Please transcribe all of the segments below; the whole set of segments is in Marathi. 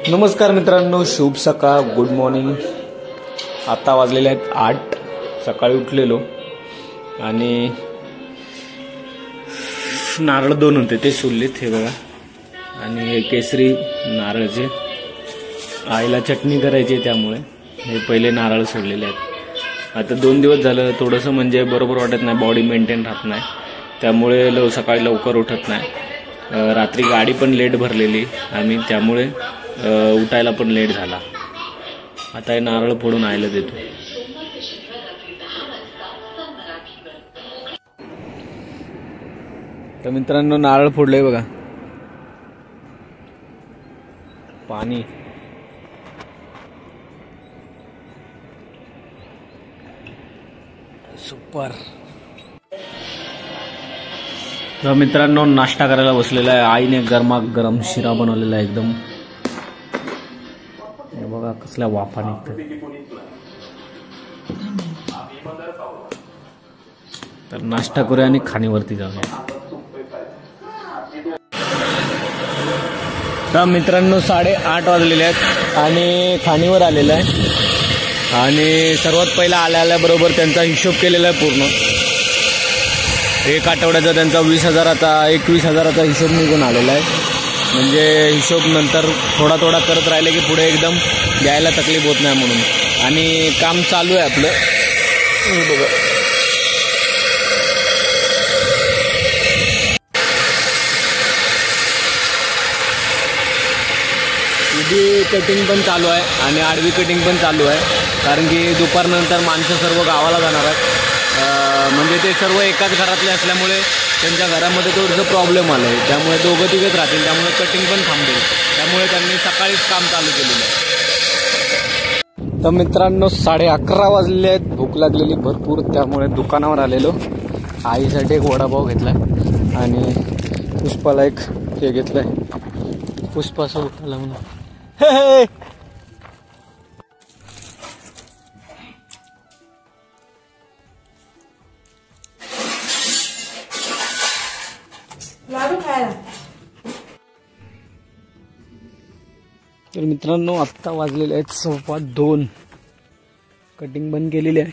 नमस्कार मित्रांनो, शुभ सकाळ, गुड मॉर्निंग। आता वाजलेले आहेत 8। सकाळी उठलेलो आणि नारळ 2 होते ते सोललेत, हे बघा। आणि हे केसरी नारळचे आईला चटणी करायची, त्यामुळे हे पहिले नारळ सोडलेले आहेत। आता 2 दिवस झालं थोडंसं म्हणजे बरोबर वाटत नाही, बॉडी मेंटेन राहत नाही, त्यामुळे सकाळी लवकर उठत नाही। रात्री गाडी पण लेट भरलेली आम्ही, त्यामुळे उठायला पण लेट झाला। आता हे नारळ फोडून आईला देतो। तर मित्रांनो, नारळ फोडलंय बघा, पाणी सुपर। तर मित्रांनो, नाश्ता करायला बसलेला आहे। आईने गरमागरम शिरा बनवलेला आहे एकदम, हे बघा कसल्या वाफा निघतात। तर नाश्ता करूया आणि खाणीवरती जाऊया। तर मित्रांनो, 8:30 वाजलेले आहेत आणि खाणीवर आलेलं आहे। आणि सर्वात पहिला आल्याबरोबर त्यांचा हिशोब केलेला आहे पूर्ण। 1 आठवड्याचा त्यांचा 21,000चा हिशोब निघून आलेला आहे। म्हणजे हिशोब नंतर थोडा थोडा करत राहिले की पुढे एकदम द्यायला तकलीफ होत नाही म्हणून। आणि काम चालू आहे आपलं, बघा। उभी कटिंग पण चालू आहे आणि आडवी कटिंग पण चालू आहे, कारण की दुपारनंतर माणसं सर्व गावाला जाणार आहेत। म्हणजे ते सर्व एकाच घरातले असल्यामुळे त्यांच्या घरामध्ये थोडंसं प्रॉब्लेम आलं आहे, त्यामुळे दोघं तिघंच राहतील, त्यामुळे कटिंग पण थांबेल, त्यामुळे त्यांनी सकाळीच काम चालू केलेलं आहे। तर मित्रांनो, 11:30 वाजले आहेत, भूक लागलेली भरपूर, त्यामुळे दुकानावर आलेलो। आईसाठी एक वडापाव घेतलाय आणि पुष्पाला एक हे घेतलाय, पुष्पासोबत आला म्हणून। हे लाडू खायला। तर मित्रांनो, आत्ता वाजलेले आहेत 2:15। कटिंग बंद केलेली आहे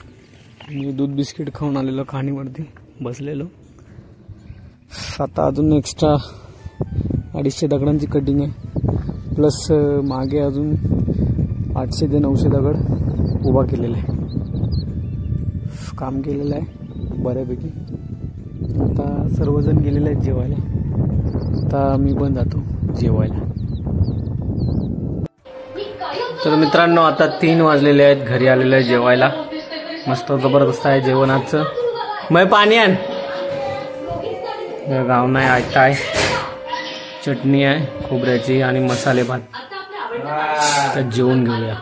आणि दूध बिस्किट खाऊन आलेलो, खाणीवरती बसलेलो। आता अजून एक्स्ट्रा 250 दगडांची कटिंग आहे, प्लस मागे अजून 800 ते 900 दगड उभा केलेला आहे। काम केलेलं आहे बऱ्यापैकी। आता सर्वजण गेलेले आहेत जेवायला, आता मी पण जातो जेवायला। तर मित्रांनो, आता 3 वाजलेले आहेत, घरी आलेलं आहे जेवायला। मस्त जबरदस्त आहे जेवण आजचं। मग पाणी आण, गाव नाही ऐकता आहे, चटणी आहे खोबऱ्याची आणि मसाले भात। तर जेवून घेऊया।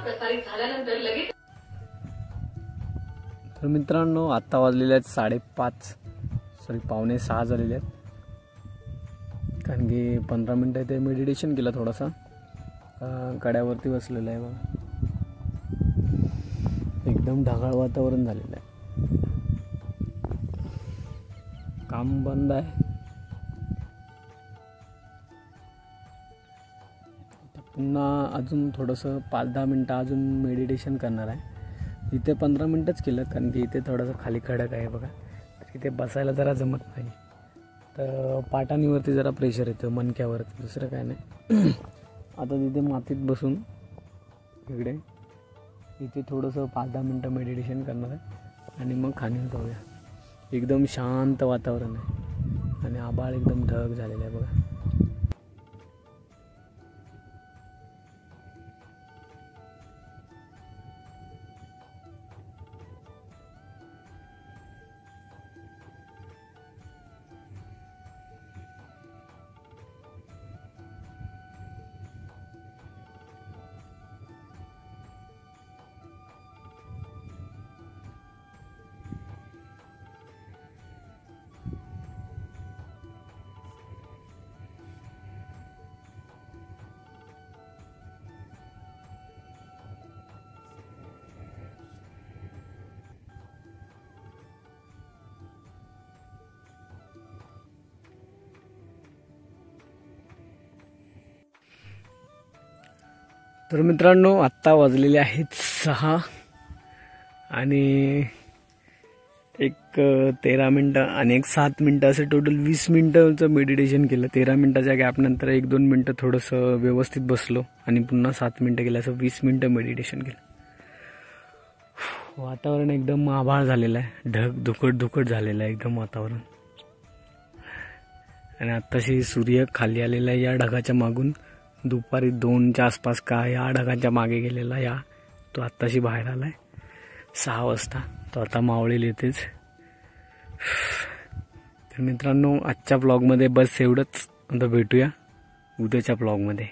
तर मित्रांनो, आता वाजलेले आहेत 5:30, पावणे 6 झालेले आहेत, कारण की 15 मिनिटं ते मेडिटेशन केलं थोडासा। कड्यावरती बसलेलं आहे बघा, एकदम ढगाळ वातावरण झालेलं आहे। काम बंद आहे, पुन्हा अजून थोडंसं 5-10 मिनटं अजून मेडिटेशन करणार आहे। इथे 15 मिनटंच केलं, कारण की इथे थोडंसं खाली खडक आहे बघा, तर इथे बसायला जरा जमत नाही, तर पाटाणीवरती जरा प्रेशर येतं, मणक्यावरती, दुसरं काय नाही। आता तिथे मातीत बसून इथे थोडंसं 5-10 मिनटं मेडिटेशन करणार आहे आणि मग खाणीवर जाऊया। एकदम शांत वातावरण आहे आणि आभाळ एकदम ढग झालेलं आहे बघा। तर मित्रांनो आत्ता वाजलेले आहेत 6 आणि एक 13 मिनटं आणि एक 7 मिनटं असं टोटल 20 मिनटाचं मेडिटेशन केलं. 13 मिनटाच्या गॅपनंतर 1-2 मिनटं थोडंसं व्यवस्थित बसलो आणि पुन्हा 7 मिनटं केलं, असं 20 मिनटं मेडिटेशन केलं. वातावरण एकदम आभाळ झालेलं आहे, ढग धुकट झालेलं आहे एकदम वातावरण. आणि आत्ताशी सूर्य खाली आलेला आहे या ढगाच्या मागून. दुपारी 2च्या आसपास का या ढगाच्या मागे गेलेला तो आत्ताशी बाहेर आलाय 6 वाजता. तो आता मावळेल येतेच. तर मित्रांनो आजच्या ब्लॉगमध्ये बस एवढंच. आता भेटूया उद्याच्या ब्लॉगमध्ये.